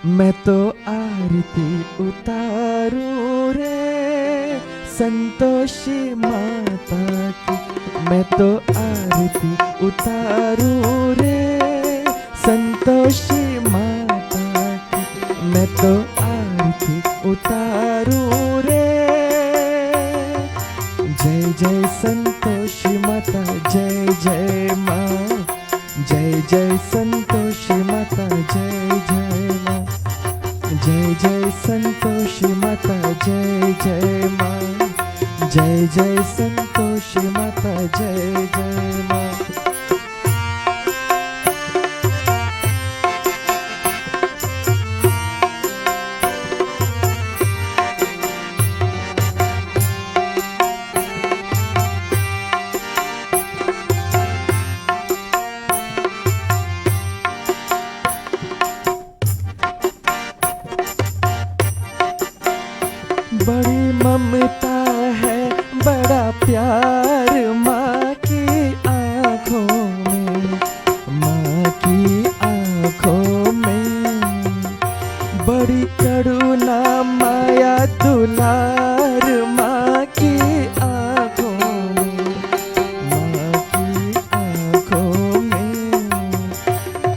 मैं तो आरती उतारूं रे संतोषी माता की। मैं तो आरती उतारूं रे संतोषी माता की। मैं तो आरती उतारूं रे। जय जय संतोषी माता, जय जय माँ। जय जय संतोषी माता, जय जय माँ। जय जय संतोषी माता, जय जय माँ। जय जय संतोषी माता, जय जय माँ। बड़ी ममता है, बड़ा प्यार माँ की आँखों में, माँ की आँखों में। बड़ी करुणा माया दुलार माँ की आँखों में, माँ की आँखों में।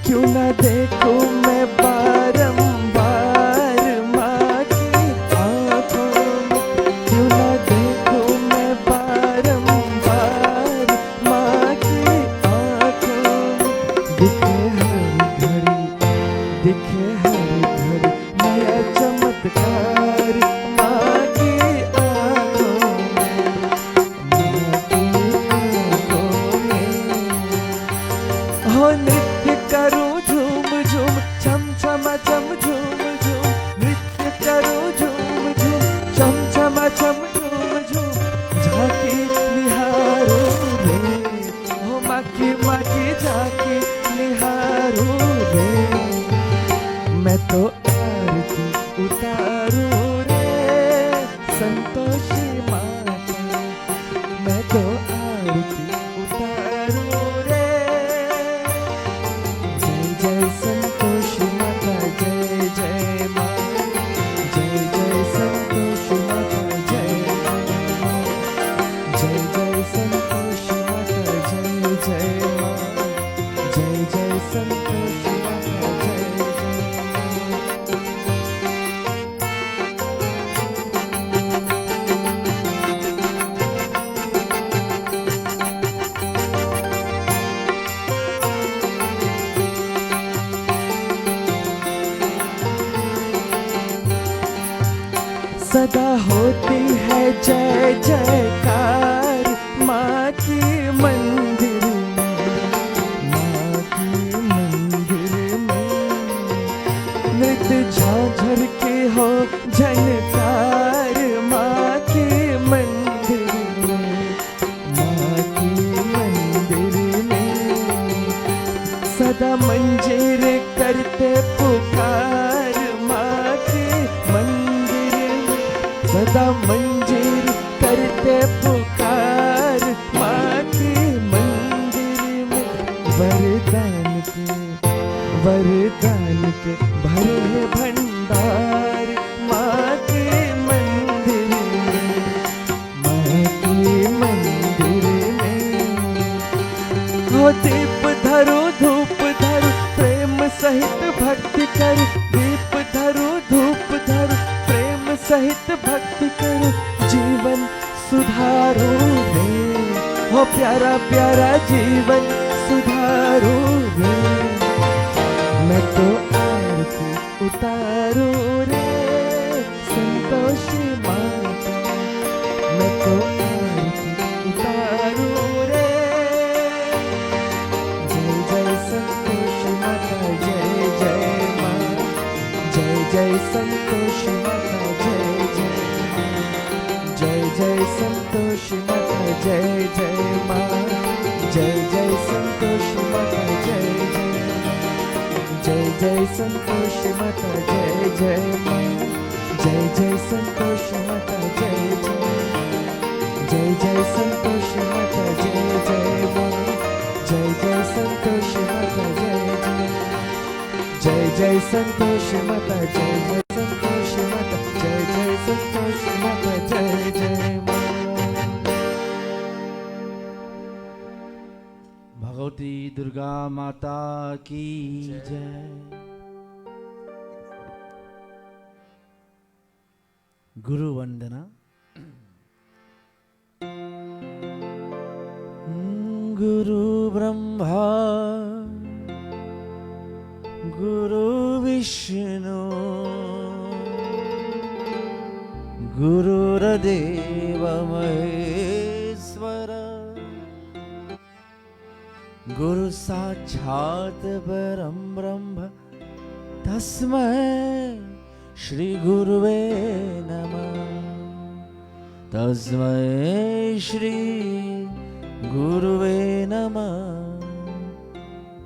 क्यों न देखूं मैं बारंबार माँ की आँखों में। क्यों न देखूं मैं बारंबार माँ की आँखों में। दिखे हर घड़ी नया चमत्कार माँ की आँखों में, माँ की आँखों में। हो नृत्य करूं झूम झूम, छम छमा छम झूम झूम। नृत्य करूं झूम झूम, छम छमा छम झूम झूम। झांकी निहारो रे, हो माँ की झांकी निहारो रे। मैं तो आरती उतारूं रे संतोषी माता। मैं तो आरती उतारूं रे। जय जय संतोषी माता, जय जय माँ। जय जय संतोषी माता, जय जय माँ। जय जय संतोषी माता, जय जय माँ। जय जय संतोषी माता, जय जय माँ। सदा होती है जय जयकार माँ की मंदिर में, माँ की मंदिर में। नृत्य झांझर के हो झनकार माँ की मंदिर में, माँ की मंदिर में। सदा मंजीर करते पुकार माँ की मंदिर में। सदा मंजीर करते पुकार माँ की मंदिर में। वरदान के भरे भंडार माँ की मंदिर में, माँ की मंदिर में। हो दीप धरो धूप धरो प्रेम सहित भक्ति कर। दीप धरो धूप धरो प्रेम सहित भक्ति करो। जीवन सुधारो रे, हो प्यारा प्यारा जीवन सुधारो रे। मैं तो आरती उतारूं रे संतोषी माता। मैं तो आरती उतारूं रे। जय जय संतोषी माता, जय जय माँ। जय जय संतोषी माता, जय जय माँ। जय जय संतोषी माता, जय जय माँ। जय जय संतोषी माता, जय जय माँ। जय जय संतोषी माता, जय जय माँ। जय जय संतोषी माता, जय जय माँ। जय जय संतोषी माता, जय जय माँ। जय जय संतोषी माता, जय जय। जय जय संतोषी माता, जय जय संतोषी माता, जय जय संतोषी माता, जय जय माँ। भगवती दुर्गा माता की जय। गुरु वंदना। गुरु ब्रह्मा गुरु विष्णु गुरुर्देव महेश्वर गुरु साक्षात् परं ब्रह्म तस्मै श्री गुरुवे नमः। तस्मै श्री गुरुवे नमः।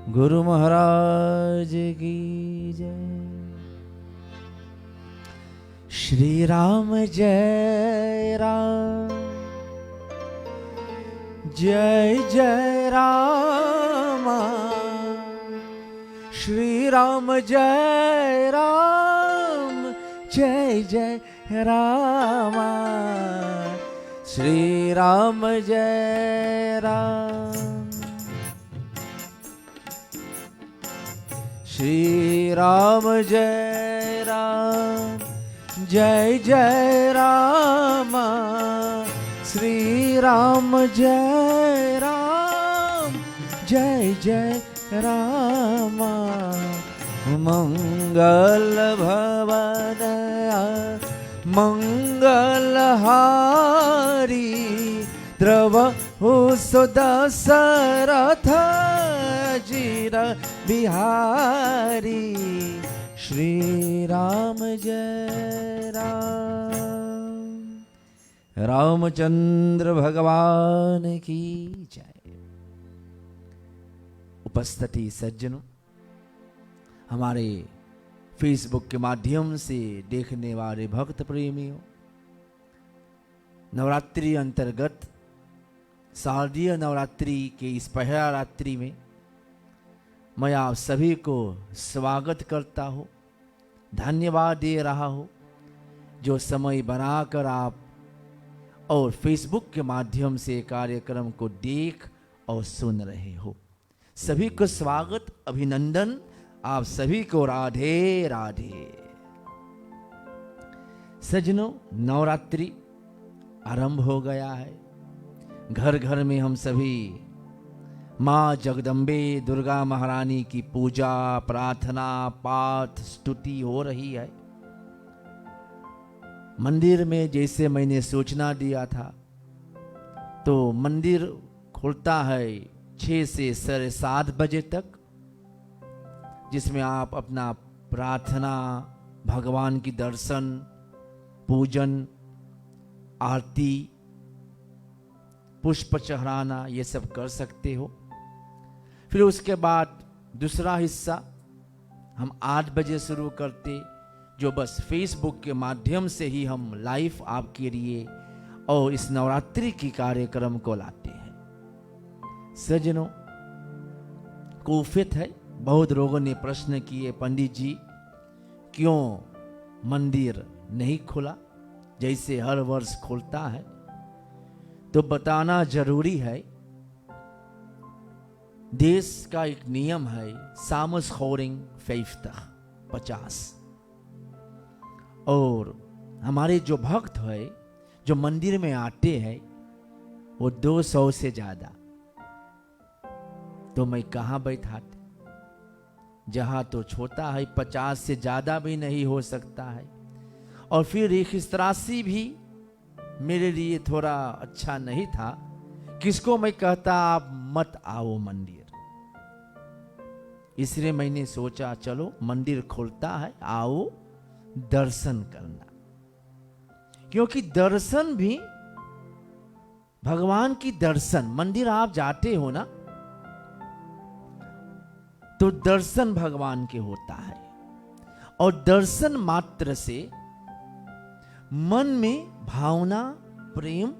गुरु महाराज की जय। श्री राम जय राम, जय जय राम। श्री राम जय राम, जय जय राम। श्री राम जय राम, श्री राम जय राम, जय जय राम। श्री राम जय राम, जय जय राम। मंगल भवन मंगल हारी द्रवहु सुदशरथ जीर बिहारी। श्री राम जय राम। रामचंद्र भगवान की जय। उपस्थिति सज्जनों, हमारे फेसबुक के माध्यम से देखने वाले भक्त प्रेमियों, नवरात्रि अंतर्गत शारदीय नवरात्रि के इस पहला रात्रि में मैं आप सभी को स्वागत करता हूँ, धन्यवाद दे रहा हूँ जो समय बनाकर आप और फेसबुक के माध्यम से कार्यक्रम को देख और सुन रहे हो। सभी को स्वागत, अभिनंदन, आप सभी को राधे राधे। सज्जनों, नवरात्रि आरंभ हो गया है। घर घर में हम सभी माँ जगदम्बे दुर्गा महारानी की पूजा, प्रार्थना, पाठ, स्तुति हो रही है। मंदिर में जैसे मैंने सूचना दिया था, तो मंदिर खुलता है 6 से 7:30 बजे तक, जिसमें आप अपना प्रार्थना, भगवान की दर्शन, पूजन, आरती, पुष्प चढ़ाना ये सब कर सकते हो। फिर उसके बाद दूसरा हिस्सा हम 8 बजे शुरू करते, जो बस फेसबुक के माध्यम से ही हम लाइव आपके लिए और इस नवरात्रि की कार्यक्रम को लाते हैं। सज्जनों, कोफित है, बहुत लोगों ने प्रश्न किए, पंडित जी क्यों मंदिर नहीं खुला जैसे हर वर्ष खुलता है? तो बताना जरूरी है, देश का एक नियम है सामस्खोरिंग 50, और हमारे जो भक्त है जो मंदिर में आते हैं वो 200 से ज्यादा। तो मैं कहाँ बैठाते, जहां तो छोटा है 50 से ज्यादा भी नहीं हो सकता है। और फिर एक हिस्त्रासी भी मेरे लिए थोड़ा अच्छा नहीं था, किसको मैं कहता आप मत आओ मंदिर। इसलिए मैंने सोचा चलो मंदिर खुलता है, आओ दर्शन करना, क्योंकि दर्शन भी भगवान की दर्शन, मंदिर आप जाते हो ना तो दर्शन भगवान के होता है, और दर्शन मात्र से मन में भावना, प्रेम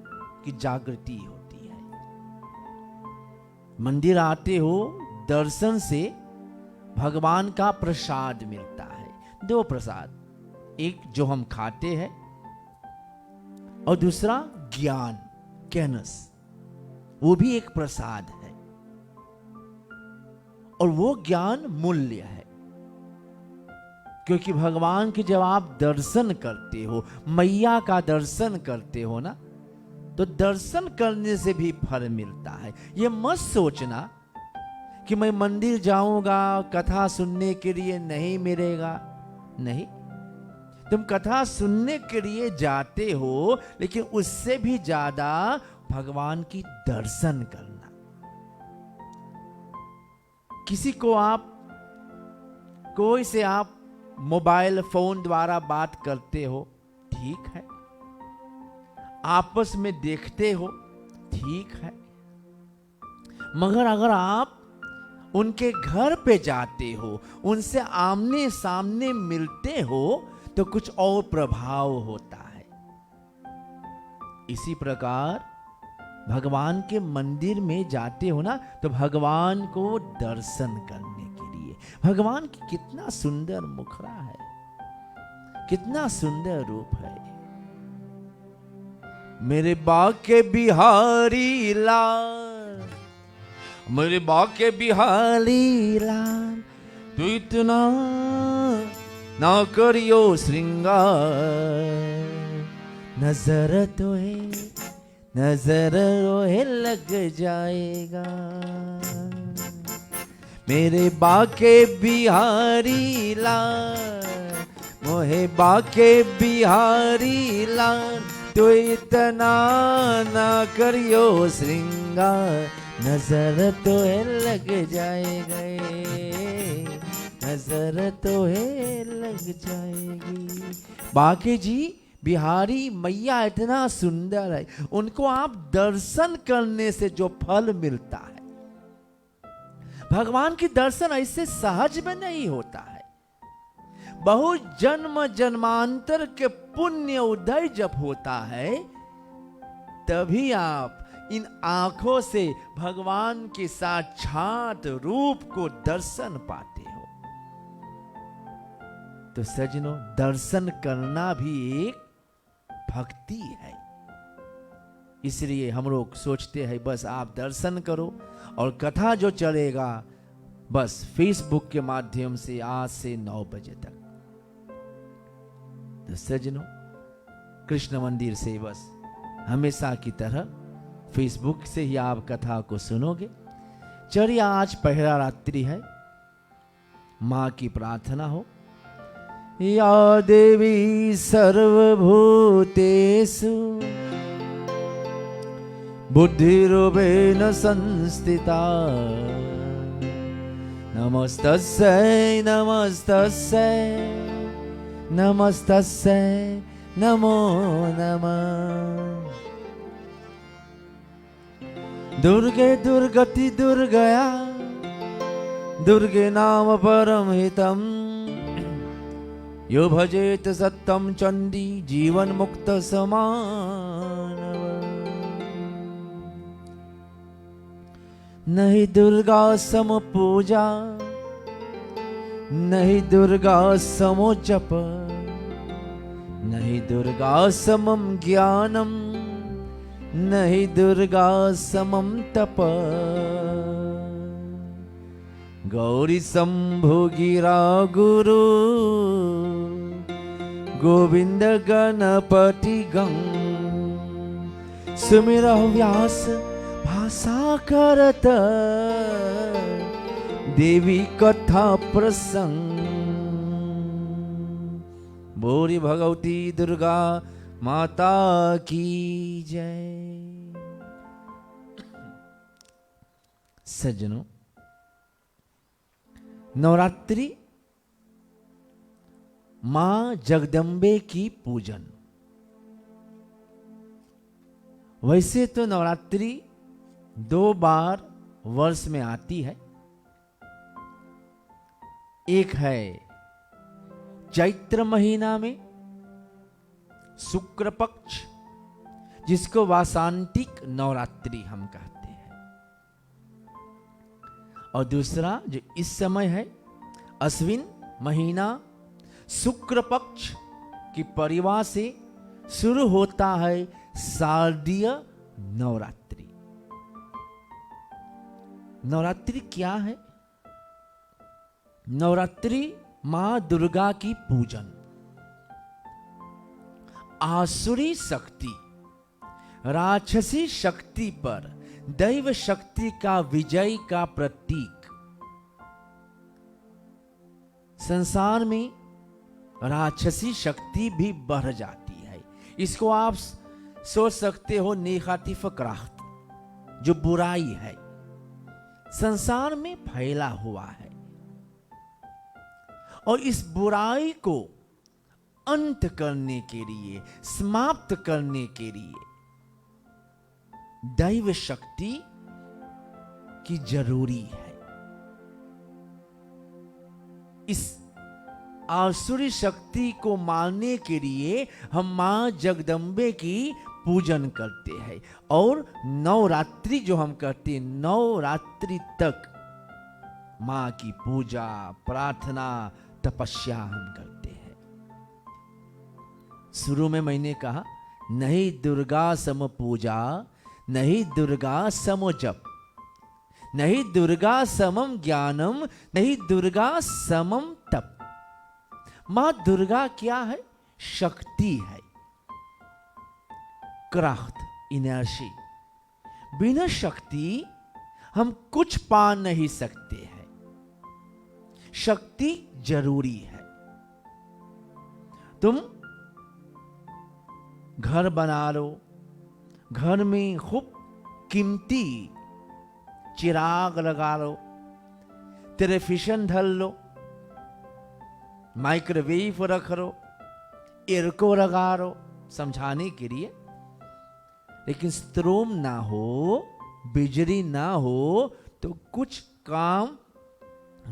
की जागृति होती है। मंदिर आते हो, दर्शन से भगवान का प्रसाद मिलता है। दो प्रसाद, एक जो हम खाते हैं और दूसरा ज्ञान, ज्ञानस, वो भी एक प्रसाद है। और वो ज्ञान मूल्य है, क्योंकि भगवान के जब आप दर्शन करते हो, मैया का दर्शन करते हो ना, तो दर्शन करने से भी फल मिलता है। ये मत सोचना कि मैं मंदिर जाऊंगा कथा सुनने के लिए नहीं मिलेगा। नहीं, तुम कथा सुनने के लिए जाते हो, लेकिन उससे भी ज्यादा भगवान की दर्शन करना। किसी को आप, कोई से आप मोबाइल फोन द्वारा बात करते हो, ठीक है, आपस में देखते हो, ठीक है, मगर अगर आप उनके घर पे जाते हो, उनसे आमने सामने मिलते हो, तो कुछ और प्रभाव होता है। इसी प्रकार भगवान के मंदिर में जाते हो ना, तो भगवान को दर्शन करने के लिए। भगवान की कितना सुंदर मुखड़ा है, कितना सुंदर रूप है। मेरे बाके बिहारी लाल, मेरे बाके बिहारी लाल, तू इतना ना करियो श्रृंगार, नजर तो है, नजर रोहे लग जाएगा। मेरे बाके बिहारी लाल, मोहे बाके बिहारी लाल, तो इतना ना करियो श्रृंगार, नजर तो है लग जाएगा, नजर तो है लग जाएगी। बाके जी बिहारी मैया इतना सुंदर है, उनको आप दर्शन करने से जो फल मिलता है, भगवान की दर्शन ऐसे सहज में नहीं होता है। बहुत जन्म जन्मांतर के पुण्य उदय जब होता है, तभी आप इन आंखों से भगवान के साक्षात रूप को दर्शन पाते हो। तो सज्जनों, दर्शन करना भी एक भक्ति है। इसलिए हम लोग सोचते हैं बस आप दर्शन करो, और कथा जो चलेगा बस फेसबुक के माध्यम से आज से 9 बजे तक। तो सज्जनों, कृष्ण मंदिर से बस हमेशा की तरह फेसबुक से ही आप कथा को सुनोगे। चलिए, आज पहला रात्रि है, मां की प्रार्थना हो। या देवी सर्वभूतेषु बुद्धिरूपेण संस्थिता, नमस्तस्यै नमस्तस्यै नमस्तस्यै नमो नमः। दुर्गे दुर्गति दुर्गया, दुर्गे नाम परम हितम्, यो भजेत सत्यम चंडी, जीवन मुक्त समान। नहीं दुर्गा सम पूजा, नहीं दुर्गा समो जप, नहीं दुर्गा समम ज्ञानम, नहीं दुर्गा समम तप। गौरी शंभु गिरा गुरु, गोविंद गणपति गंग, सुमिरौ व्यास भाषा करत, देवी कथा प्रसंग। बोली भगवती दुर्गा माता की जय। सज्जनों, नवरात्रि मां जगदम्बे की पूजन। वैसे तो नवरात्रि 2 बार वर्ष में आती है। एक है चैत्र महीना में शुक्र पक्ष, जिसको वासांतिक नवरात्रि हम कहते हैं, और दूसरा जो इस समय है अश्विन महीना शुक्ल पक्ष की परिवार से शुरू होता है शारदीय नवरात्रि। नवरात्रि क्या है? नवरात्रि मां दुर्गा की पूजन, आसुरी शक्ति राक्षसी शक्ति पर दैव शक्ति का विजय का प्रतीक। संसार में राक्षसी शक्ति भी बढ़ जाती है। इसको आप सोच सकते हो नेगेटिव क्राफ्ट, जो बुराई है संसार में फैला हुआ है, और इस बुराई को अंत करने के लिए, समाप्त करने के लिए दैव शक्ति की जरूरी है। इस आसुरी शक्ति को मारने के लिए हम मां जगदम्बे की पूजन करते हैं, और नवरात्रि जो हम करते हैं, नवरात्रि तक मां की पूजा, प्रार्थना, तपस्या हम करते हैं। शुरू में मैंने कहा, नहीं दुर्गा सम पूजा, नहीं दुर्गा सम जप, नहीं दुर्गा समम ज्ञानम, नहीं दुर्गा समम तप। मां दुर्गा क्या है? शक्ति है, क्राफ्ट, इनर्जी। बिना शक्ति हम कुछ पा नहीं सकते हैं। शक्ति जरूरी है। तुम घर बना लो, घर में खूब कीमती चिराग लगा लो, टेलीविजन ढल लो, माइक्रोवेव रख लो, एयरको लगा लो समझाने के लिए, लेकिन स्ट्रोम ना हो, बिजली ना हो तो कुछ काम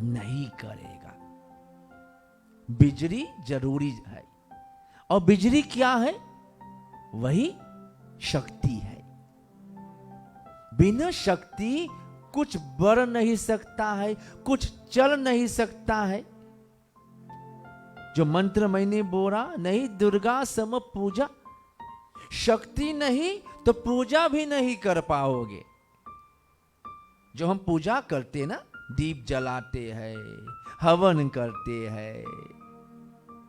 नहीं करेगा। बिजली जरूरी है, और बिजली क्या है? वही शक्ति है। बिना शक्ति कुछ बढ़ नहीं सकता है, कुछ चल नहीं सकता है। जो मंत्र मैंने बोला, नहीं दुर्गा सम पूजा, शक्ति नहीं तो पूजा भी नहीं कर पाओगे। जो हम पूजा करते ना, दीप जलाते हैं, हवन करते हैं,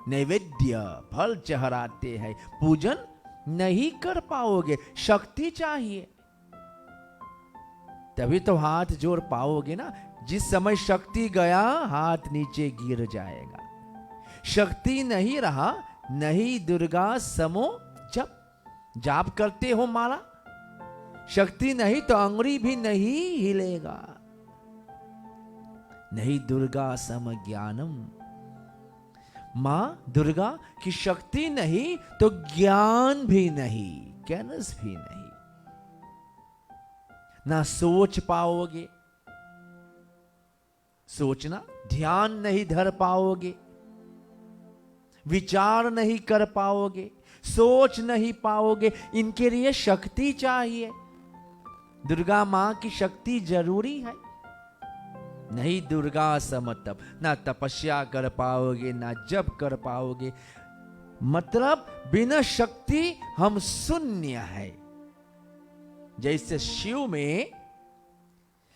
नैवेद्य फल चढ़ाते हैं, पूजन नहीं कर पाओगे, शक्ति चाहिए। तभी तो हाथ जोड़ पाओगे ना। जिस समय शक्ति गया, हाथ नीचे गिर जाएगा। शक्ति नहीं रहा, नहीं दुर्गा समो जप, जाप करते हो माला, शक्ति नहीं तो अंगुली भी नहीं हिलेगा। नहीं दुर्गा सम ज्ञानम, मां दुर्गा की शक्ति नहीं तो ज्ञान भी नहीं, ज्ञानस भी नहीं। ना सोच पाओगे, सोचना, ध्यान नहीं धर पाओगे, विचार नहीं कर पाओगे, सोच नहीं पाओगे। इनके लिए शक्ति चाहिए। दुर्गा मां की शक्ति जरूरी है। नहीं दुर्गा समतप, ना तपस्या कर पाओगे, ना जप कर पाओगे। मतलब बिना शक्ति हम शून्य है। जैसे शिव में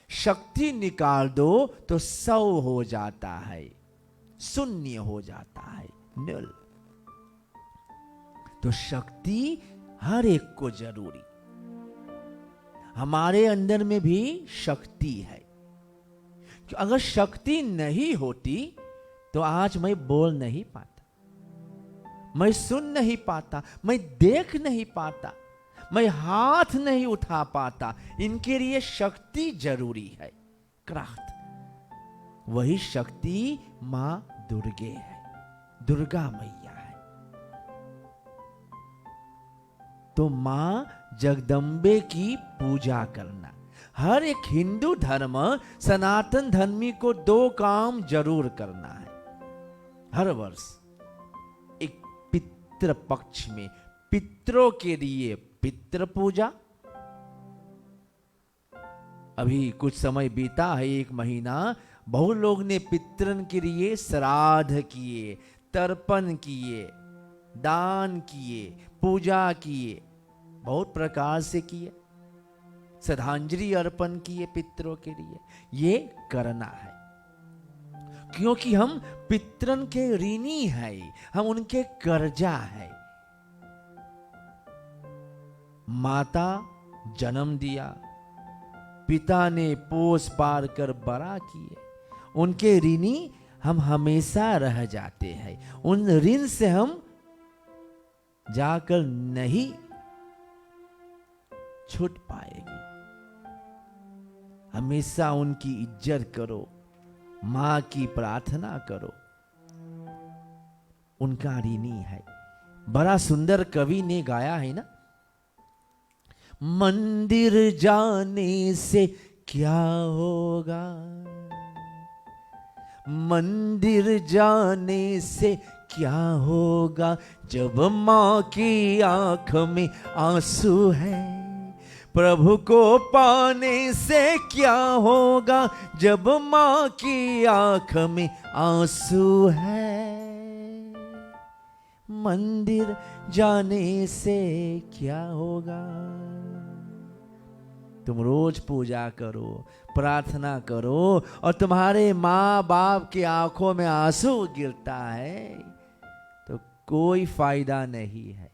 शक्ति निकाल दो तो 100 हो जाता है, शून्य हो जाता है, नल। तो शक्ति हर एक को जरूरी। हमारे अंदर में भी शक्ति है। अगर शक्ति नहीं होती तो आज मैं बोल नहीं पाता, मैं सुन नहीं पाता, मैं देख नहीं पाता, मैं हाथ नहीं उठा पाता। इनके लिए शक्ति जरूरी है, क्राफ्ट। वही शक्ति मां दुर्गे है, दुर्गा मैया है। तो मां जगदम्बे की पूजा करना। हर एक हिंदू धर्म, सनातन धर्मी को 2 काम जरूर करना है हर वर्ष। एक पितृ पक्ष में पितरों के लिए पितृ पूजा। अभी कुछ समय बीता है, 1 महीना, बहुत लोग ने पितरन के लिए श्राद्ध किए, तर्पण किए, दान किए, पूजा किए, बहुत प्रकार से किए, श्रद्धांजलि अर्पण किए पितरों के लिए। ये करना है, क्योंकि हम पितरन के ऋणी है, हम उनके कर्जा है। माता जन्म दिया, पिता ने पोस पार कर बड़ा किए, उनके ऋणी हम हमेशा रह जाते हैं। उन ऋण से हम जाकर नहीं छूट पाएगी। हमेशा उनकी इज्जत करो, मां की प्रार्थना करो, उनका ऋणी है। बड़ा सुंदर कवि ने गाया है ना, मंदिर जाने से क्या होगा, मंदिर जाने से क्या होगा, जब मां की आंख में आंसू है। प्रभु को पाने से क्या होगा, जब मां की आंख में आंसू है। मंदिर जाने से क्या होगा। तुम रोज पूजा करो, प्रार्थना करो, और तुम्हारे माँ बाप की आंखों में आंसू गिरता है तो कोई फायदा नहीं है।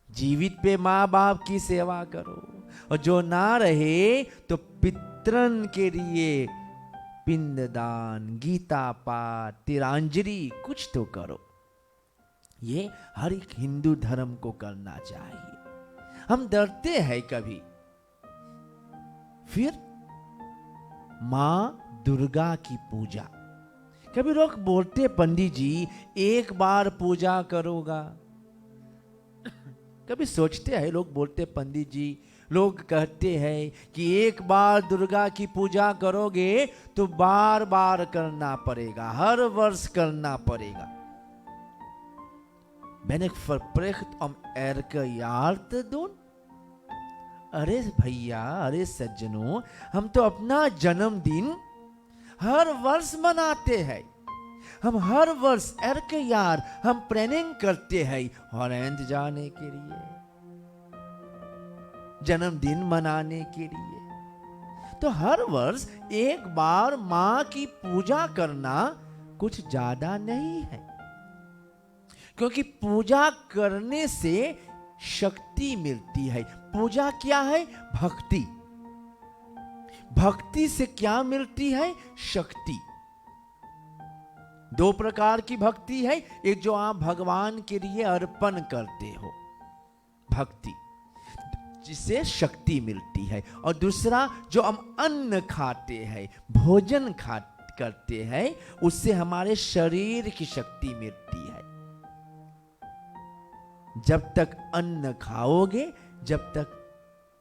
जीवित पे माँ बाप की सेवा करो, और जो ना रहे तो पितरन के लिए पिंडदान, गीता पाठ, तिरांजलि कुछ तो करो। ये हर एक हिंदू धर्म को करना चाहिए। हम डरते हैं कभी। फिर मां दुर्गा की पूजा, कभी लोग बोलते पंडित जी एक बार पूजा करोगा, कभी सोचते हैं लोग बोलते पंडित जी, लोग कहते हैं कि एक बार दुर्गा की पूजा करोगे तो बार बार करना पड़ेगा, हर वर्ष करना पड़ेगा। Ben ik verplicht om elke jaar te doen? अरे भैया, अरे सज्जनों, हम तो अपना जन्मदिन हर वर्ष मनाते हैं। हम हर वर्ष elke यार हम प्लानिंग करते हैं हॉलैंड जाने के लिए, जन्मदिन मनाने के लिए। तो हर वर्ष एक बार मां की पूजा करना कुछ ज्यादा नहीं है, क्योंकि पूजा करने से शक्ति मिलती है। पूजा क्या है? भक्ति। भक्ति से क्या मिलती है? शक्ति। दो प्रकार की भक्ति है, एक जो आप भगवान के लिए अर्पण करते हो, भक्ति जिससे शक्ति मिलती है, और दूसरा जो हम अन्न खाते हैं, भोजन करते हैं, उससे हमारे शरीर की शक्ति मिलती है। जब तक अन्न खाओगे, जब तक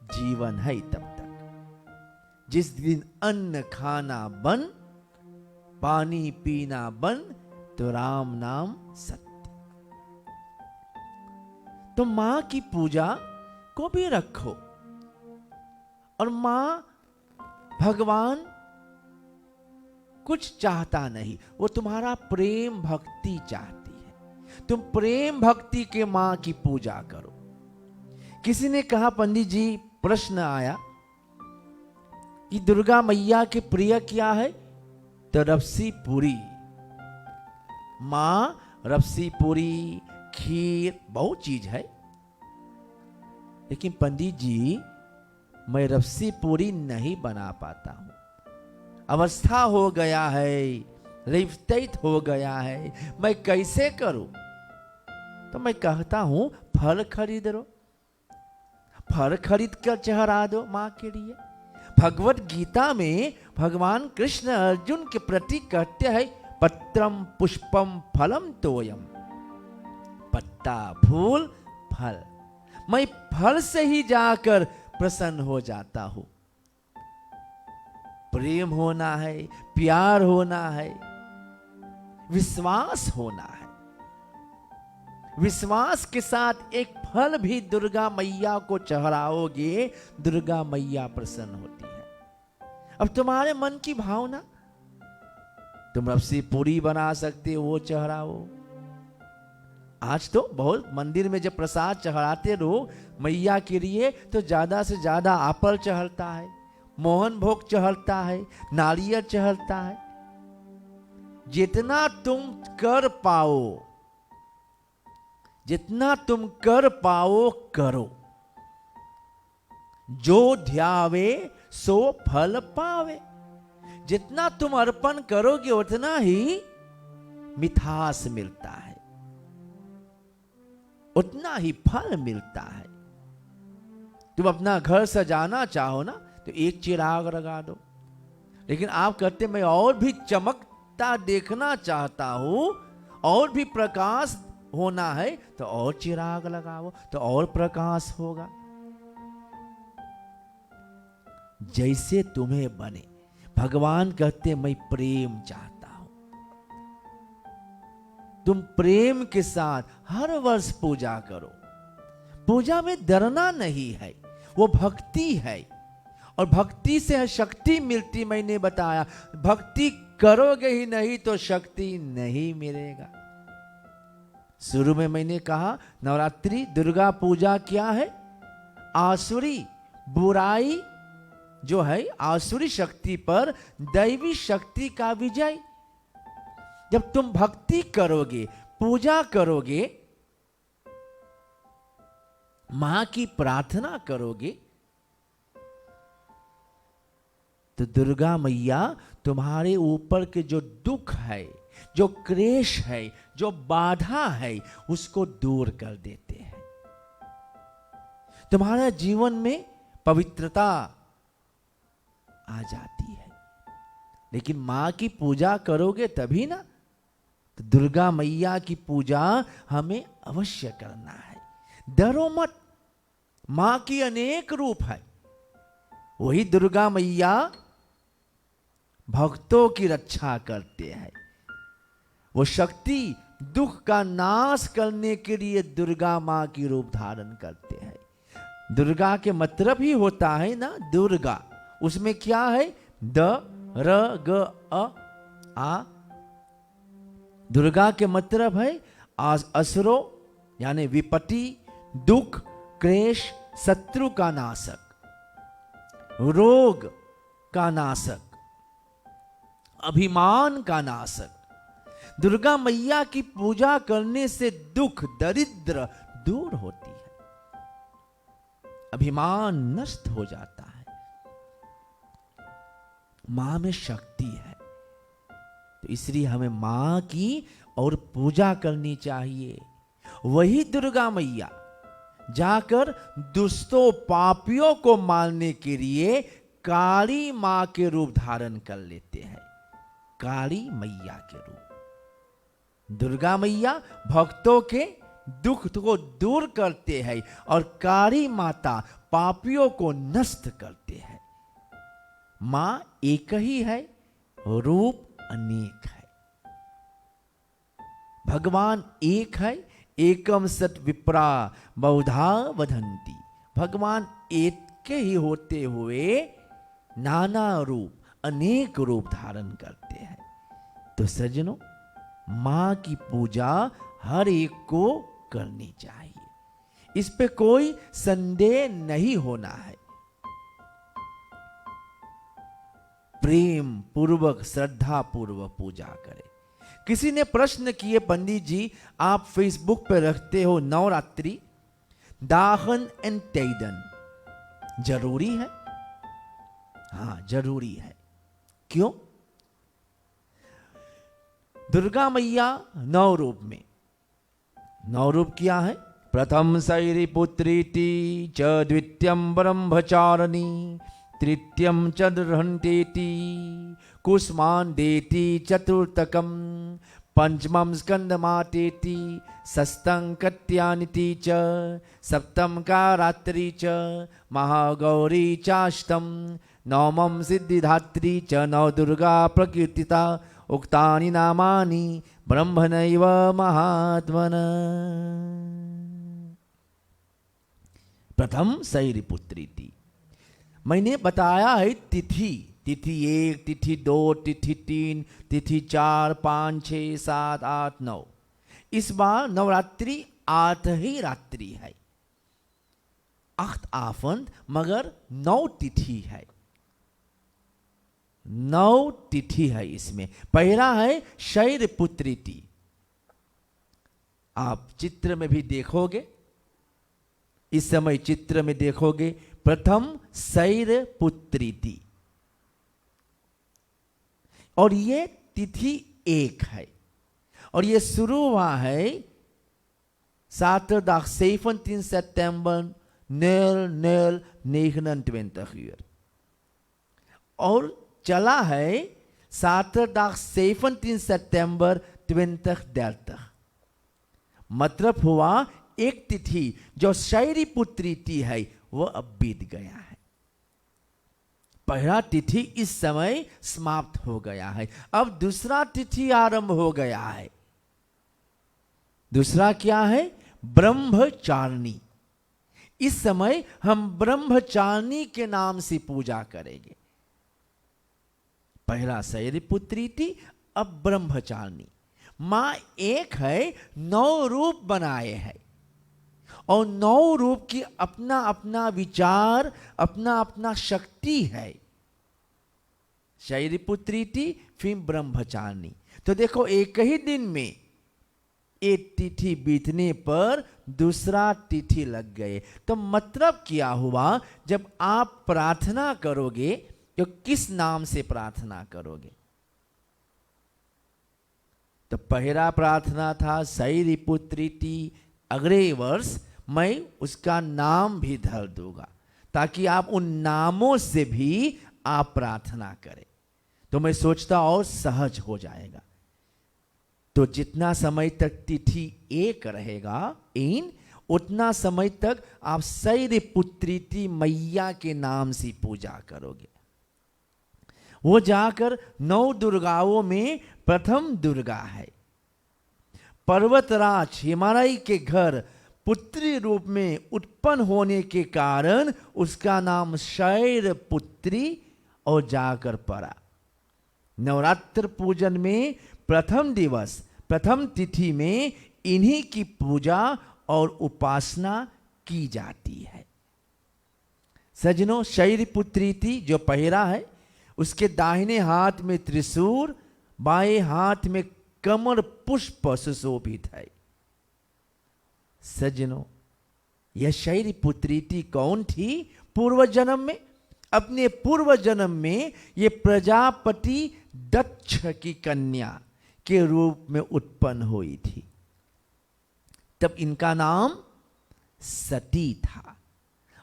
जीवन है तब तक। जिस दिन अन्न खाना बंद, पानी पीना बंद, तो राम नाम सत्य। तो मां की पूजा को भी रखो, और मां भगवान कुछ चाहता नहीं, वो तुम्हारा प्रेम भक्ति चाहती। तुम प्रेम भक्ति के मां की पूजा करो। किसी ने कहा पंडित जी, प्रश्न आया कि दुर्गा मैया के प्रिय क्या है? तो रबसी पूरी। मां रबसी पूरी, खीर, बहुत चीज है, लेकिन पंडित जी मैं रबसी पूरी नहीं बना पाता हूं, अवस्था हो गया है, रिफ्तैत हो गया है, मैं कैसे करूं? तो मैं कहता हूं फल खरीद लो, फल खरीद कर चढ़ा दो मां के लिए। भगवत गीता में भगवान कृष्ण अर्जुन के प्रति कहते हैं, पत्रम पुष्पम फलम तोयम, पत्ता फूल फल। मैं फल से ही जाकर प्रसन्न हो जाता हूं। प्रेम होना है, प्यार होना है, विश्वास होना है। विश्वास के साथ एक फल भी दुर्गा मैया को चढ़ाओगे, दुर्गा मैया प्रसन्न होती है। अब तुम्हारे मन की भावना तुम रबसी पूरी बना सकते हो, वो चढ़ाओ। आज तो बहुत मंदिर में जब प्रसाद चढ़ाते लोग मैया के लिए, तो ज्यादा से ज्यादा आपल चढ़ता है, मोहन भोग चढ़ता है, नारियल चढ़ता है। जितना तुम कर पाओ, जितना तुम कर पाओ करो। जो ध्यावे सो फल पावे। जितना तुम अर्पण करोगे उतना ही मिठास मिलता है, उतना ही फल मिलता है। तुम अपना घर सजाना चाहो ना, तो एक चिराग लगा दो। लेकिन आप कहते मैं और भी चमकता देखना चाहता हूं, और भी प्रकाश होना है, तो और चिराग लगाओ, तो और प्रकाश होगा। जैसे तुम्हें बने। भगवान कहते मैं प्रेम चाहता हूं। तुम प्रेम के साथ हर वर्ष पूजा करो। पूजा में डरना नहीं है, वो भक्ति है, और भक्ति से शक्ति मिलती। मैंने बताया, भक्ति करोगे ही नहीं तो शक्ति नहीं मिलेगा। शुरू में मैंने कहा नवरात्रि दुर्गा पूजा क्या है? आसुरी बुराई जो है, आसुरी शक्ति पर दैवी शक्ति का विजय। जब तुम भक्ति करोगे, पूजा करोगे, मां की प्रार्थना करोगे, तो दुर्गा मैया तुम्हारे ऊपर के जो दुख है, जो क्लेश है, जो बाधा है, उसको दूर कर देते हैं। तुम्हारे जीवन में पवित्रता आ जाती है। लेकिन मां की पूजा करोगे तभी ना। तो दुर्गा मैया की पूजा हमें अवश्य करना है। डरो मत, मां की अनेक रूप है। वही दुर्गा मैया भक्तों की रक्षा करते हैं। वो शक्ति दुख का नाश करने के लिए दुर्गा मां की रूप धारण करते हैं। दुर्गा के मतलब ही होता है ना दुर्गा। उसमें क्या है? द र ग अ आ। दुर्गा के मतलब है असुरों यानी विपत्ति, दुख, क्लेश, शत्रु का नाशक, रोग का नाशक, अभिमान का नाशक। दुर्गा मैया की पूजा करने से दुख दरिद्र दूर होती है, अभिमान नष्ट हो जाता है। मां में शक्ति है, तो इसलिए हमें मां की और पूजा करनी चाहिए। वही दुर्गा मैया जाकर दुष्टों पापियों को मारने के लिए काली मां के रूप धारण कर लेते हैं। काली मैया के रूप। दुर्गा मैया भक्तों के दुख को दूर करते हैं, और काली माता पापियों को नष्ट करते हैं। मां एक ही है, रूप अनेक है। भगवान एक है, एकम सत विप्रा बहुधा वदन्ति। भगवान एक के ही होते हुए नाना रूप, अनेक रूप धारण करते हैं। तो सज्जनों, मां की पूजा हर एक को करनी चाहिए, इस पे कोई संदेह नहीं होना है। प्रेम पूर्वक, श्रद्धा पूर्वक पूजा करें। किसी ने प्रश्न किए, पंडित जी आप फेसबुक पे रखते हो नवरात्रि दाहन एंड तेदन, जरूरी है? हाँ जरूरी है। क्यों? दुर्गा मैया 9 रूप में, 9 रूप क्या है? प्रथम शैरी पुत्रीति च द्वितीयम ब्रह्मचारिणी तृतीयम चंद्रहंतेति कुष्मांडेति चतुर्थकम पंचमम स्कंदमातेति षष्ठं कत्यानिति च सप्तम का रात्रि च महागौरी चाष्टम नवमं सिद्धिधात्री च नव दुर्गा प्रकीर्तिता उक्तानि नामानि ब्रह्मणैव महात्मन। प्रथम शैरी पुत्री थी। मैंने बताया है तिथि तिथि 1, तिथि 2, तिथि 3, तिथि 4, 5, 6, 7, 8, 9। इस बार नवरात्रि 8 ही रात्रि है, 8 Abend, मगर 9 तिथि है, 9 तिथि है। इसमें पहला है शैलपुत्री। आप चित्र में भी देखोगे, इस समय चित्र में देखोगे, प्रथम शैलपुत्री और ये तिथि 1 है और ये शुरू हुआ है Saturdag 17 September 0029 और चला है Saturdag 17 September 2030। मतलब हुआ एक तिथि जो शैलपुत्री है वो अब बीत गया है। पहला तिथि इस समय समाप्त हो गया है, अब दूसरा तिथि आरंभ हो गया है। दूसरा क्या है? ब्रह्मचारिणी। इस समय हम ब्रह्मचारिणी के नाम से पूजा करेंगे। पहला शैलपुत्री थी, अब ब्रह्मचारिणी। मां एक है, 9 रूप बनाए हैं और 9 रूप की अपना अपना विचार, अपना अपना शक्ति है। शैलपुत्री थी, फिर ब्रह्मचारिणी। तो देखो एक ही दिन में एक तिथि बीतने पर दूसरा तिथि लग गए। तो मतलब क्या हुआ? जब आप प्रार्थना करोगे तो किस नाम से प्रार्थना करोगे? तो पहला प्रार्थना था शैलपुत्री थी, अगले वर्ष मैं उसका नाम भी धर दूंगा ताकि आप उन नामों से भी आप प्रार्थना करें। तो मैं सोचता और सहज हो जाएगा। तो जितना समय तक तिथि 1 रहेगा उतना समय तक आप शैलपुत्री मैया के नाम से पूजा करोगे। वो जाकर 9 दुर्गाओं में प्रथम दुर्गा है। पर्वतराज हिमालय के घर पुत्री रूप में उत्पन्न होने के कारण उसका नाम शैलपुत्री और जाकर पड़ा। नवरात्र पूजन में प्रथम दिवस, प्रथम तिथि में इन्हीं की पूजा और उपासना की जाती है। सजनों, शैलपुत्री थी जो पहला है, उसके दाहिने हाथ में त्रिशूल, बाएं हाथ में कमल पुष्प सुशोभित है। सज्जनों, यह शैलपुत्री थी कौन थी? पूर्व जन्म में, अपने पूर्व जन्म में ये प्रजापति दक्ष की कन्या के रूप में उत्पन्न हुई थी। तब इनका नाम सती था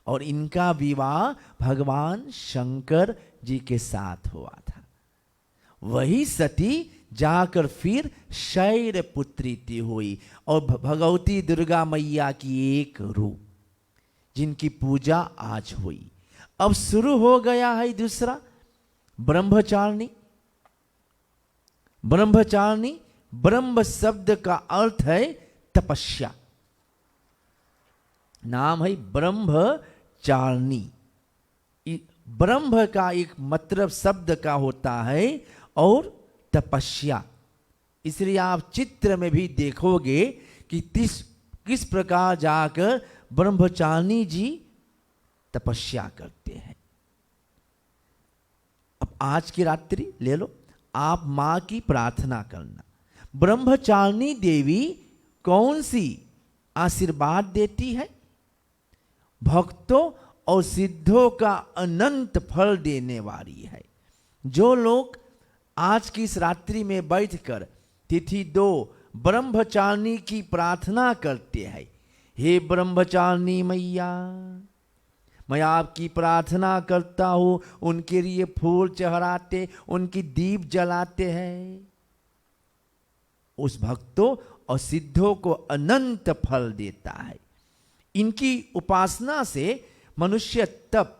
और इनका विवाह भगवान शंकर जी के साथ हुआ था। वही सती जाकर फिर शैलपुत्री हुई और भगवती दुर्गा मैया की एक रूप, जिनकी पूजा आज हुई। अब शुरू हो गया है दूसरा ब्रह्मचारिणी। ब्रह्मचारिणी, ब्रह्म शब्द का अर्थ है तपस्या। नाम है ब्रह्मचारिणी। ब्रह्म का एक मतलब शब्द का होता है और तपस्या। इसलिए आप चित्र में भी देखोगे कि किस प्रकार जाकर ब्रह्मचारिणी जी तपस्या करते हैं। अब आज की रात्रि ले लो, आप मां की प्रार्थना करना। ब्रह्मचारिणी देवी कौन सी आशीर्वाद देती है? भक्तों और सिद्धों का अनंत फल देने वाली है। जो लोग आज की इस रात्रि में बैठकर तिथि 2 ब्रह्मचारिणी की प्रार्थना करते हैं, हे ब्रह्मचारिणी मैया, मैं आपकी प्रार्थना करता हूं, उनके लिए फूल चढ़ाते, उनकी दीप जलाते हैं, उस भक्तों और सिद्धों को अनंत फल देता है। इनकी उपासना से मनुष्य तप,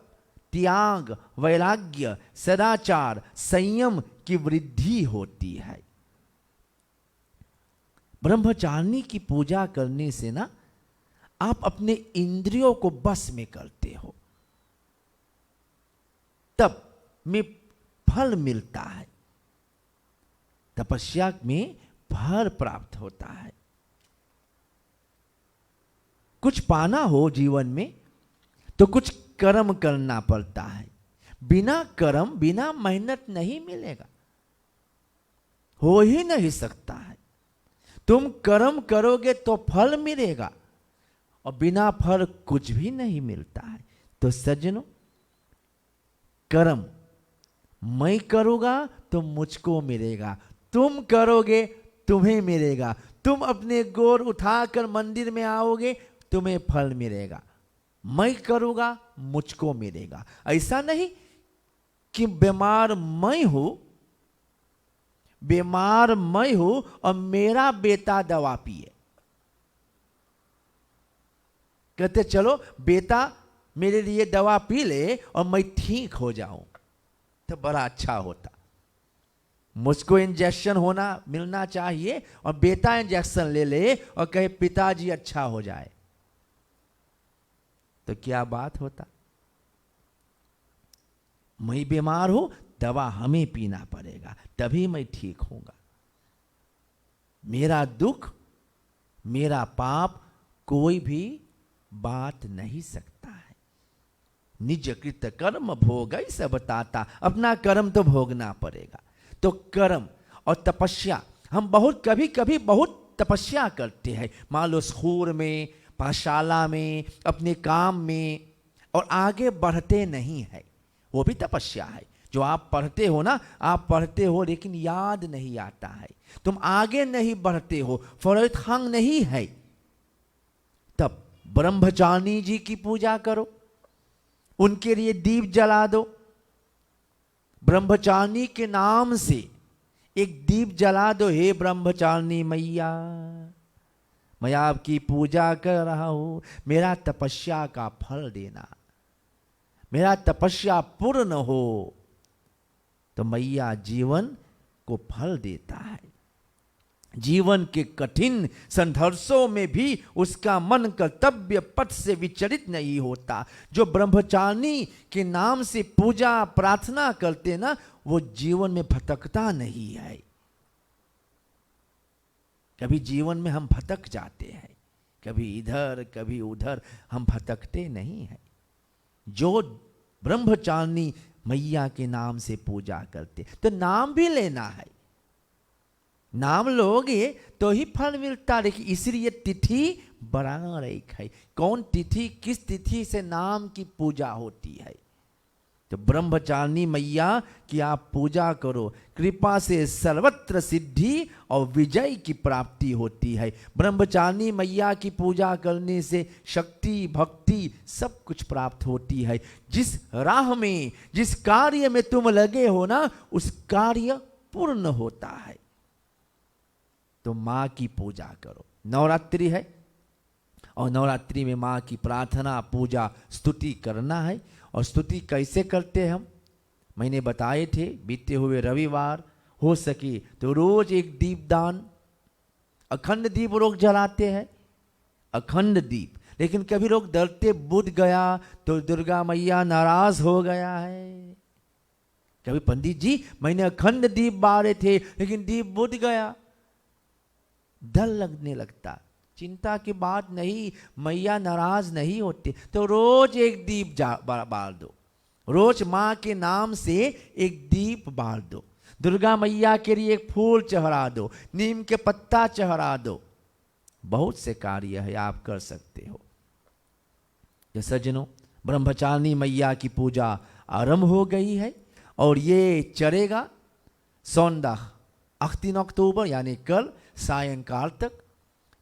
त्याग, वैराग्य, सदाचार, संयम की वृद्धि होती है। ब्रह्मचारिणी की पूजा करने से ना आप अपने इंद्रियों को बस में करते हो। तप में फल मिलता है, तपस्या में फल प्राप्त होता है। कुछ पाना हो जीवन में तो कुछ कर्म करना पड़ता है। बिना कर्म, बिना मेहनत नहीं मिलेगा, हो ही नहीं सकता है। तुम कर्म करोगे तो फल मिलेगा, और बिना फल कुछ भी नहीं मिलता है। तो सज्जनों, कर्म मैं करूंगा तो मुझको मिलेगा, तुम करोगे तुम्हें मिलेगा। तुम अपने गोर उठाकर मंदिर में आओगे, तुम्हें फल मिलेगा। मैं करूंगा मुझको मिलेगा। ऐसा नहीं कि बीमार मैं हूं, बीमार मैं हूं और मेरा बेटा दवा पिए। कहते चलो बेटा मेरे लिए दवा पी ले और मैं ठीक हो जाऊं, तो बड़ा अच्छा होता। मुझको इंजेक्शन होना मिलना चाहिए और बेटा इंजेक्शन ले ले और कहे पिताजी अच्छा हो जाए, तो क्या बात होता। मैं बीमार हूं, दवा हमें पीना पड़ेगा, तभी मैं ठीक होऊंगा। मेरा दुख, मेरा पाप कोई भी बात नहीं सकता है। निज कृत कर्म भोग सब ताता, अपना कर्म तो भोगना पड़ेगा। तो कर्म और तपस्या, हम बहुत कभी कभी बहुत तपस्या करते हैं, मान लो स्कूल में, पाठशाला में, अपने काम में, और आगे बढ़ते नहीं है, वो भी तपस्या है। जो आप पढ़ते हो ना, आप पढ़ते हो लेकिन याद नहीं आता है, तुम आगे नहीं बढ़ते हो, फौरथांग नहीं है। तब ब्रह्मचारिणी जी की पूजा करो, उनके लिए दीप जला दो। ब्रह्मचारिणी के नाम से एक दीप जला दो। हे ब्रह्मचारिणी मैया, मैं आपकी पूजा कर रहा हूं, मेरा तपस्या का फल देना, मेरा तपस्या पूर्ण हो। तो मैया जीवन को फल देता है। जीवन के कठिन संघर्षों में भी उसका मन कर्तव्य पथ से विचलित नहीं होता। जो ब्रह्मचारिणी के नाम से पूजा प्रार्थना करते ना, वो जीवन में भटकता नहीं है। कभी जीवन में हम भटक जाते हैं, कभी इधर कभी उधर, हम भटकते नहीं हैं। जो ब्रह्मचारिणी मैया के नाम से पूजा करते, तो नाम भी लेना है। नाम लोगे तो ही फल मिलता। लेकिन इसलिए तिथि बराबर एक है। कौन तिथि, किस तिथि से नाम की पूजा होती है। तो ब्रह्मचारिणी मैया की आप पूजा करो, कृपा से सर्वत्र सिद्धि और विजय की प्राप्ति होती है। ब्रह्मचारिणी मैया की पूजा करने से शक्ति, भक्ति सब कुछ प्राप्त होती है। जिस राह में, जिस कार्य में तुम लगे हो ना, उस कार्य पूर्ण होता है। तो माँ की पूजा करो। नवरात्रि है और नवरात्रि में माँ की प्रार्थना, पूजा, स्तुति करना है। और स्तुति कैसे करते हैं हम, मैंने बताए थे बीते हुए रविवार। हो सके तो रोज एक दीप दान, अखंड दीप लोग जलाते हैं, अखंड दीप। लेकिन कभी लोग डरते, बुझ गया तो दुर्गा मैया नाराज हो गया है। कभी पंडित जी मैंने अखंड दीप बारे थे लेकिन दीप बुझ गया, डर लगने लगता। चिंता की बात नहीं, मैया नाराज नहीं होती। तो रोज एक दीप बाल दो, रोज माँ के नाम से एक दीप बाल दो। दुर्गा मैया के लिए एक फूल चढ़ा दो, नीम के पत्ता चढ़ा दो। बहुत से कार्य है आप कर सकते हो। तो सज्जनों, ब्रह्मचारिणी मैया की पूजा आरंभ हो गई है और ये चलेगा सौंदह 18 अक्टूबर यानी कल सायंकाल तक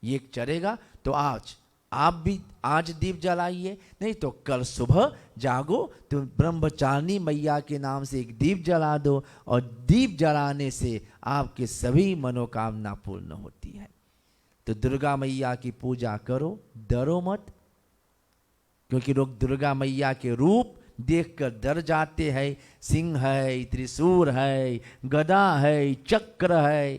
ये चलेगा। तो आज आप भी आज दीप जलाइए, नहीं तो कल सुबह जागो तो ब्रह्मचारिणी मैया के नाम से एक दीप जला दो। और दीप जलाने से आपके सभी मनोकामना पूर्ण होती है। तो दुर्गा मैया की पूजा करो, डरो मत। क्योंकि लोग दुर्गा मैया के रूप देखकर डर जाते हैं। सिंह है, त्रिशूल है, गदा है, चक्र है,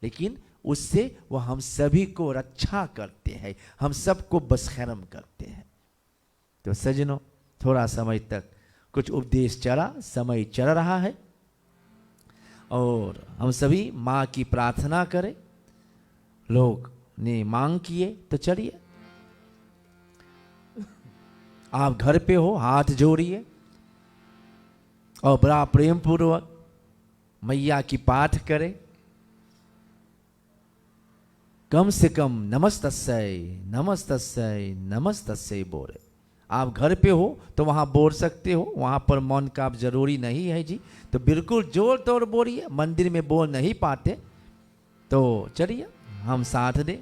लेकिन उससे वह हम सभी को रक्षा करते हैं, हम सबको बसखैरम करते हैं। तो सज्जनों, थोड़ा समय तक कुछ उपदेश चला, समय चल रहा है। और हम सभी माँ की प्रार्थना करें। लोग ने मांग किए तो चलिए आप घर पे हो, हाथ जोड़िए और बड़ा प्रेम पूर्वक मैया की पाठ करें। कम से कम नमस्तस्यै नमस्तस्यै नमस्तस्यै बोले। आप घर पे हो तो वहां बोल सकते हो, वहां पर मौन का आप जरूरी नहीं है जी। तो बिल्कुल जोर तोड़ बोलिए। मंदिर में बोल नहीं पाते तो चलिए हम साथ दें।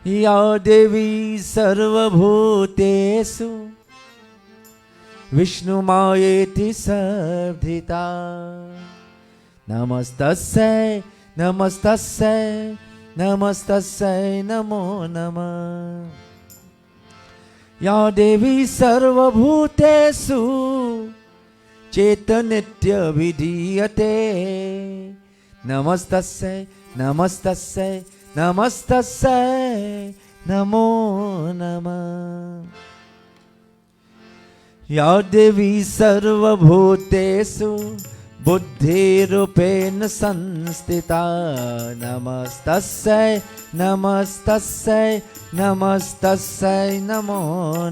या देवी सर्वभूतेषु विष्णुमायेति सर्वधिता नमस्तस्यै नमस्तस्यै नमस्तस्यै नमो नमः। या देवी सर्वभूतेषु चैतन्यविधीयते नमस्तस्यै नमस्तस्यै नमस्तस्यै नमो नमः। या देवी सर्वभूतेषु बुद्धिरूपेण संस्थिता नमस्तस्यै नमस्तस्यै नमस्तस्यै नमो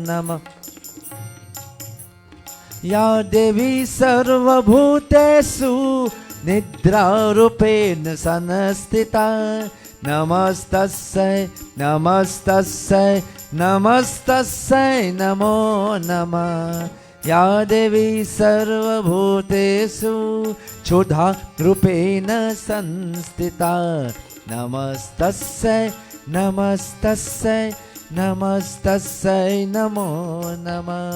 नमः। या देवी सर्वभूतेषु निद्रारूपेण संस्थिता नमस्तस्यै नमस्तस्यै नमस्तस्यै नमो नमः। या देवी सर्वभूतेषु क्षुधा रूपेण संस्थिता नमस्तस्यै नमस्तस्यै नमस्तस्यै नमो नमः।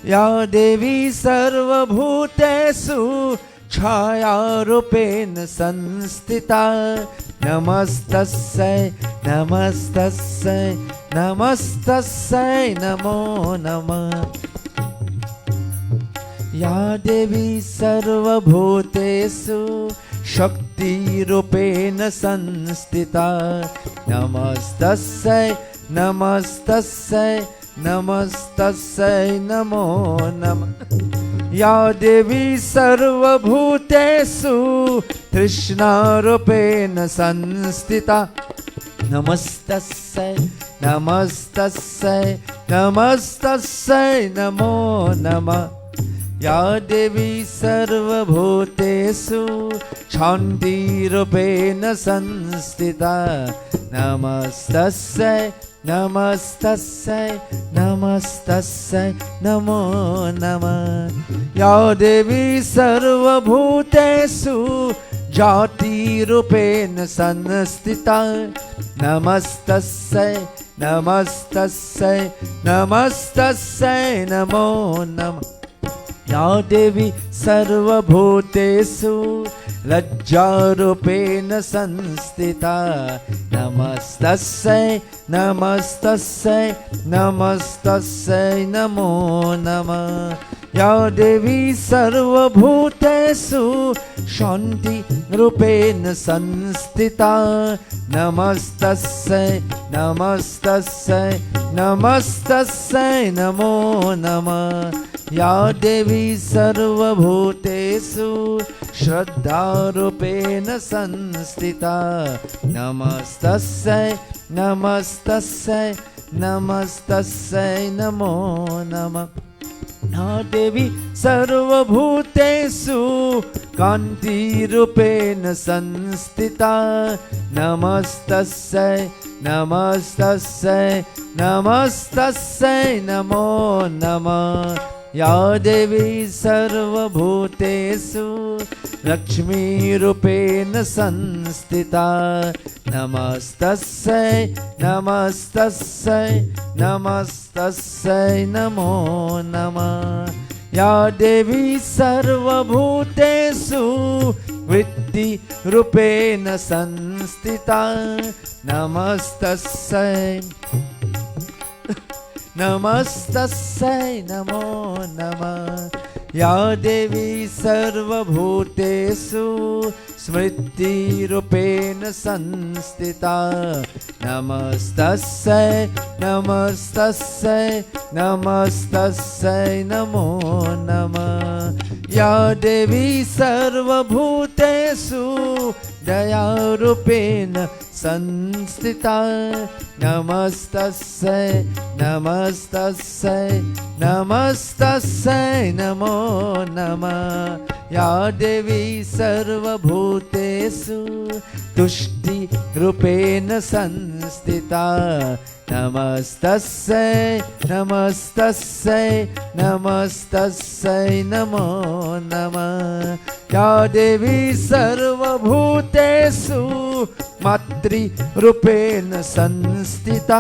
या देवी सर्वभूतेषु छायारूपेण संस्थिता नमस्तस्यै नमस्तस्यै नमस्तस्यै नमो नमः। या देवी सर्वभूतेषु शक्तिरूपेण संस्थिता नमस्तस्यै नमस्तस्यै नमस्तस्यै नमो नमः। या देवी सर्वभूतेषु तृष्णारूपेण संस्थिता नमस्तस्यै नमस्तस्यै नमस्तस्यै नमो नमः। या देवी सर्वभूतेषु शान्तिरूपेण संस्थिता नमस्तस्यै नमस्तस्यै नमस्तस्यै नमो नमः। या देवी सर्वभूतेषु जातिरूपेण संस्थिता नमस्तस्यै नमस्तस्यै नमस्तस्यै नमो नमः। या देवी सर्वभूतेषु लज्जारूपेण संस्थिता नमस्तस्यै नमस्तस्यै नमस्तस्यै नमो नमः। या देवी सर्वभूतेषु शान्तिरूपेण संस्थिता नमस्तस्यै नमस्तस्यै नमस्तस्यै नमो नमः। या देवी सर्वभूतेषु श्रद्धारूपेण संस्थिता नमस्तस्यै नमस्तस्यै नमस्तस्यै नमो नमः। या देवी सर्वभूतेषु कान्तिरूपेण संस्थिता नमस्तस्यै नमस्तस्यै नमस्तस्यै नमो नमः। या देवी सर्वभूतेषु लक्ष्मीरूपेण संस्थिता नमस्तस्यै नमस्तस्यै नमस्तस्यै नमो नमः। या देवी सर्वभूतेषु वृत्तिरूपेण संस्थिता नमस्तस्यै नमस्तस्यै नमो नमः। या देवी सर्वभूतेषु स्मृतिरूपेण संस्थिता नमस्तस्यै नमस्तस्यै नमस्तस्यै नमो नमः या देवी सर्वभूतेषु दयारूपेण संस्थिता नमस्तस्यै नमस्तस्यै नमस्तस्यै नमो नमः या देवी सर्वभूतेषु तुष्टिरूपेण संस्थिता नमस्तस्यै नमस्तस्यै नमस्तस्यै नमो नमः या देवी सर्वभूतेषु मातृरूपेण संस्थिता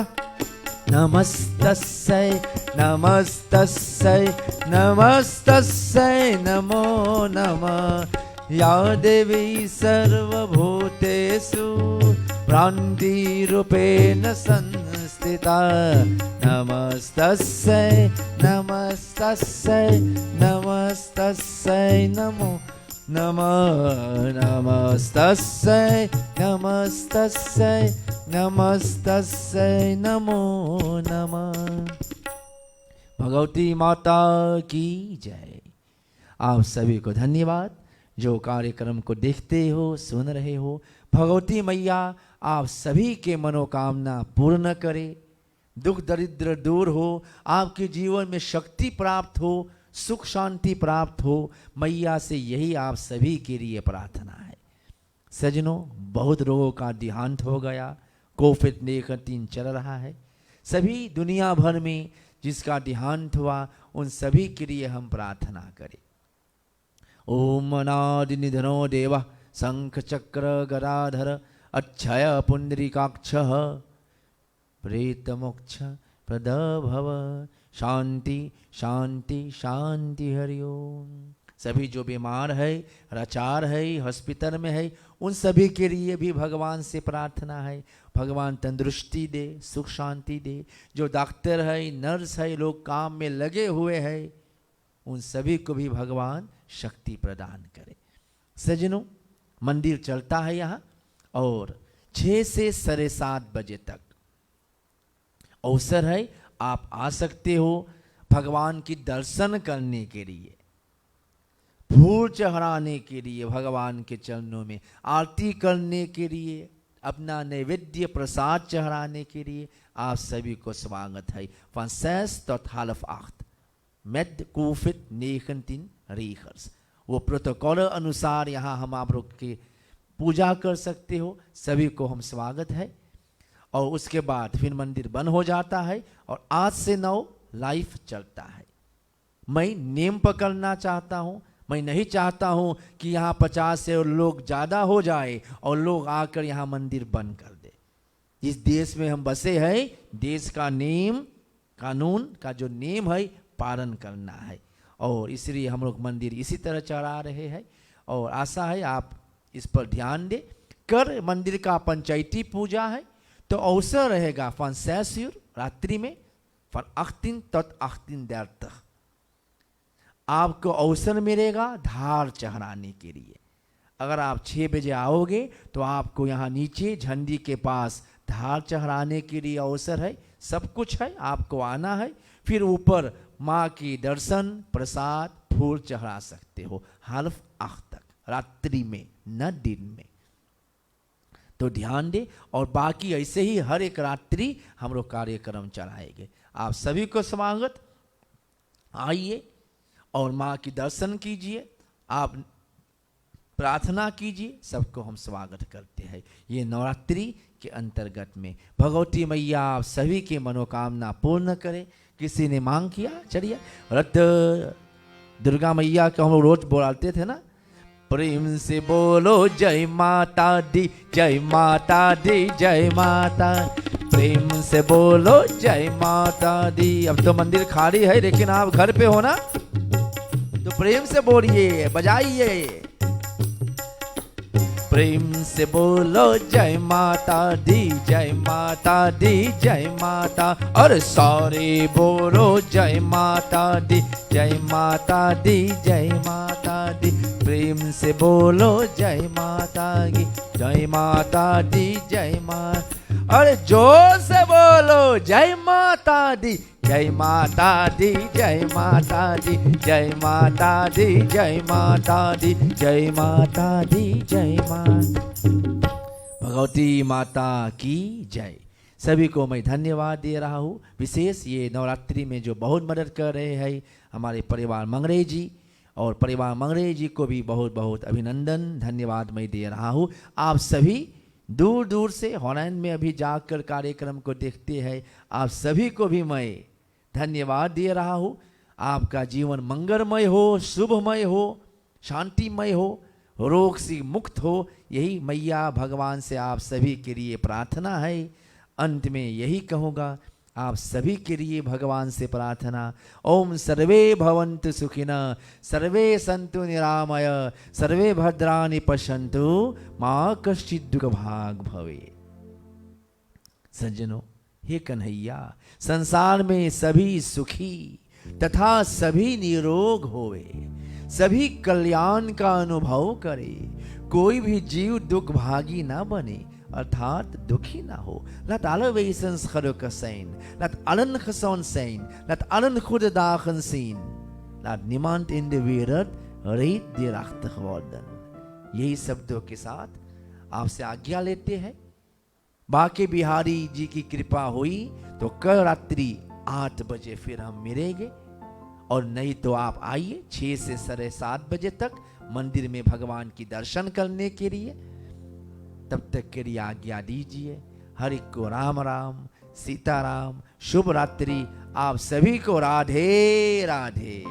नमस्तस्यै नमस्तस्यै नमस्तस्यै नमो नमः या देवी सर्वभूतेषु प्राणिरूपेण संस्थिता नमस्तस्यै नमस्तस्यै नमस्तस्यै नमो नमः नमस्तस्यै नमस्तस्यै नमस्तस्यै नमो नमः। भगवती माता की जय। आप सभी को धन्यवाद जो कार्यक्रम को देखते हो सुन रहे हो। भगवती मैया आप सभी के मनोकामना पूर्ण करे, दुख दरिद्र दूर हो, आपके जीवन में शक्ति प्राप्त हो, सुख शांति प्राप्त हो। मैया से यही आप सभी के लिए प्रार्थना है। सजनों, बहुत लोगों का देहांत हो गया, कोविड-19 चल रहा है। सभी दुनिया भर में जिसका देहांत हुआ उन सभी के लिए हम प्रार्थना करें। ओम अनादि निधनो देवः शंख चक्र गदाधर अक्षय पुंडरीकाक्षः प्रेत मोक्ष प्रद भव शांति शांति शांति हरि ओम। सभी जो बीमार है, लाचार है, हॉस्पिटल में है, उन सभी के लिए भी भगवान से प्रार्थना है भगवान तंदुरुस्ती दे, सुख शांति दे। जो डॉक्टर है, नर्स है, लोग काम में लगे हुए हैं, उन सभी को भी भगवान शक्ति प्रदान करे। सजनों, मंदिर चलता है यहाँ और 6 से 7:30 बजे तक अवसर है, आप आ सकते हो भगवान की दर्शन करने के लिए, फूल चढ़ाने के लिए, भगवान के चरणों में आरती करने के लिए, अपना नैवेद्य प्रसाद चढ़ाने के लिए आप सभी को स्वागत है। Van 6 tot 7:30 met COVID-19 regels। वो प्रोटोकॉल अनुसार यहाँ हम आप लोग की पूजा कर सकते हो। सभी को हम स्वागत है। और उसके बाद फिर मंदिर बंद हो जाता है और 8 से 9 लाइव चलता है। मैं नेम पकड़ना चाहता हूँ। मैं नहीं चाहता हूँ कि यहाँ 50 से लोग ज़्यादा हो जाए और लोग आकर यहाँ मंदिर बंद कर दे। इस देश में हम बसे हैं, देश का नियम कानून का जो नियम है पालन करना है और इसलिए हम लोग मंदिर इसी तरह चढ़ा रहे हैं। और आशा है आप इस पर ध्यान दें। कर मंदिर का पंचायती पूजा है तो अवसर रहेगा van 6 uur रात्रि में van 18 tot 18:30 आपको अवसर मिलेगा धार चढ़ाने के लिए। अगर आप 6 बजे आओगे तो आपको यहाँ नीचे झंडी के पास धार चढ़ाने के लिए अवसर है। सब कुछ है, आपको आना है। फिर ऊपर माँ की दर्शन प्रसाद फूल चढ़ा सकते हो 7:30 तक रात्रि में, न दिन में। तो ध्यान दे। और बाकी ऐसे ही हर एक रात्रि हम लोग कार्यक्रम चलाएंगे। आप सभी को स्वागत। आइए और माँ की दर्शन कीजिए, आप प्रार्थना कीजिए। सबको हम स्वागत करते हैं ये नवरात्रि के अंतर्गत में। भगवती मैया आप सभी के मनोकामना पूर्ण करे। किसी ने मांग किया, चलिए रत दुर्गा मैया को हम लोग रोज बोलते थे ना, प्रेम से बोलो जय माता दी, जय माता दी, जय माता। प्रेम से बोलो जय माता दी। अब तो मंदिर खाली है लेकिन आप घर पे हो ना, तो प्रेम से बोलिए, बजाइए। प्रेम से बोलो जय माता दी, जय माता दी, जय माता। और सारे बोलो जय माता दी, जय माता दी, जय माता दी। प्रेम से बोलो जय माता दी, जय माता दी, जय माता। अरे जोर से बोलो जय माता दी, जय माता दी, जय माता दी, जय माता दी, जय माता दी, जय माता दी, जय माता। भगवती माता की जय। सभी को मैं धन्यवाद दे रहा हूँ। विशेष ये नवरात्रि में जो बहुत मदद कर रहे हैं हमारे परिवार मंगरे जी, और परिवार मंगरे जी को भी बहुत बहुत अभिनंदन धन्यवाद मैं दे रहा हूँ। आप सभी दूर दूर से हॉलैंड में अभी जाकर कार्यक्रम को देखते हैं, आप सभी को भी मैं धन्यवाद दे रहा हूँ। आपका जीवन मंगलमय हो, शुभमय हो, शांतिमय हो, रोग से मुक्त हो, यही मैया भगवान से आप सभी के लिए प्रार्थना है। अंत में यही कहूँगा, आप सभी के लिए भगवान से प्रार्थना, ओम सर्वे भवन्तु सुखिनः, सर्वे सन्तु निरामय, सर्वे भद्राणि पश्यन्तु, मा कश्चित् दुःखभाग् भवेत्। सज्जनों, हे कन्हैया, संसार में सभी सुखी तथा सभी निरोग होवे, सभी कल्याण का अनुभव करे, कोई भी जीव दुख भागी ना बने, अर्थात दुखी ना हो। Laat alle wezens gelukkig zijn. Laat allen gezond zijn. Laat allen goede dagen zien. Laat niemand in de wereld reedderachtig worden. यही शब्दों के साथ आपसे आज्ञा लेते हैं। बाके बिहारी जी की कृपा हुई तो कल रात्रि 8 बजे फिर हम मिलेंगे, और नहीं तो आप आइए 6 से 7:30 बजे तक मंदिर में भगवान की दर्शन करने के लिए। तब तक के लिए आज्ञा दीजिए। हरि को राम राम, सीताराम, शुभ रात्रि। आप सभी को राधे राधे।